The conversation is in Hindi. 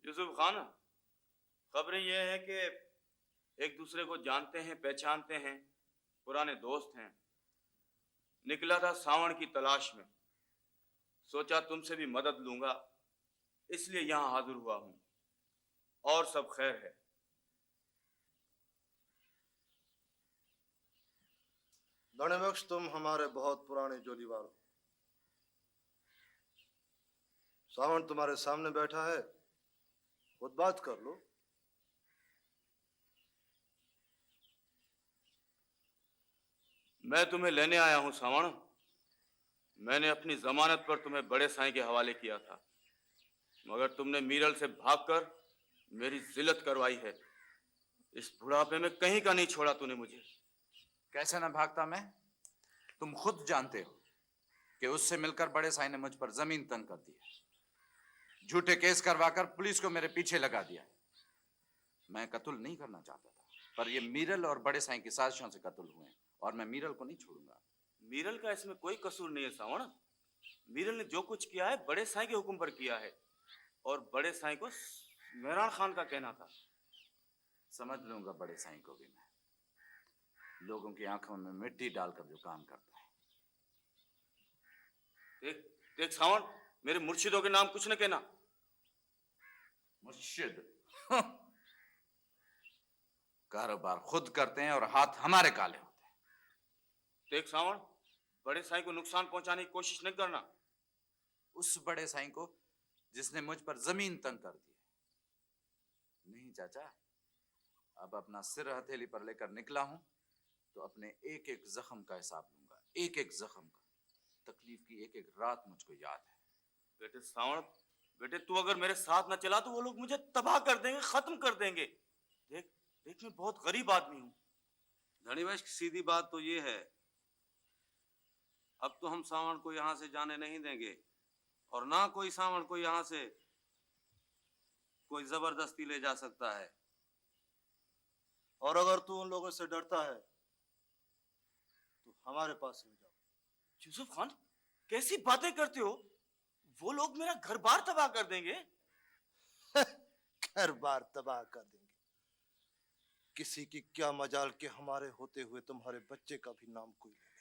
यूसुफ खान, खबरें यह है कि एक दूसरे को जानते हैं, पहचानते हैं, पुराने दोस्त हैं। निकला था सावण की तलाश में, सोचा तुमसे भी मदद लूंगा, इसलिए यहां हाजिर हुआ हूं। और सब खैर है। धन्यबख्श, तुम हमारे बहुत पुराने जोलीवार हो। सावण तुम्हारे सामने बैठा है, खुद बात कर लो। मैं तुम्हें लेने आया हूं सावण। मैंने अपनी जमानत पर तुम्हें बड़े साईं के हवाले किया था, मगर तुमने मीरल से भागकर मेरी जिल्लत करवाई है। इस बुढ़ापे में कहीं का नहीं छोड़ा तूने मुझे। कैसे ना भागता मैं? तुम खुद जानते हो कि उससे मिलकर बड़े साईं ने मुझ पर जमीन तंग कर दी है। झूठे केस करवाकर पुलिस को मेरे पीछे लगा दिया। मैं कत्ल नहीं करना चाहता था, पर ये मीरल और बड़े साईं की साजिशों से कत्ल हुए हैं, और मैं मीरल को नहीं छोड़ूंगा। मीरल का इसमें कोई कसूर नहीं है सावण। मीरल ने जो कुछ किया है बड़े साईं के हुक्म पर किया है, और बड़े साईं को मेहरान खान का कहना था। समझ लूंगा बड़े साईं को भी मैं, लोगों की आंखों में मिट्टी डालकर जो काम करता है। देख देख सावण, मेरे मुर्शिदों के नाम कुछ न कहना। मुर्शिद? कारोबार खुद करते हैं और हाथ हमारे काले होते हैं। देख सावण, बड़े साईं को नुकसान पहुंचाने की कोशिश नहीं करना। उस बड़े साईं को जिसने मुझ पर जमीन तंग कर दी है। नहीं चाचा, अब अपना सिर हथेली पर लेकर निकला हूं तो अपने एक एक जख्म का हिसाब लूंगा, एक एक जख्म का। तकलीफ की एक एक रात मुझको याद है। बेटे सावण, बेटे तू अगर मेरे साथ न चला तो वो लोग मुझे तबाह कर देंगे, खत्म कर देंगे। देख देख, मैं बहुत गरीब आदमी हूं। धनीवश, सीधी बात तो ये है, अब तो हम सावण को यहां से जाने नहीं देंगे, और ना कोई सावण को यहां से कोई जबरदस्ती ले जा सकता है। और अगर तू उन लोगों से डरता है तो हमारे पास में जाओ। यूसुफ खान, कैसी बातें करते हो? वो लोग मेरा घर बार तबाह कर देंगे। घर बार तबाह कर देंगे। किसी की क्या मजाल के हमारे होते हुए तुम्हारे बच्चे का भी नाम कोई ले।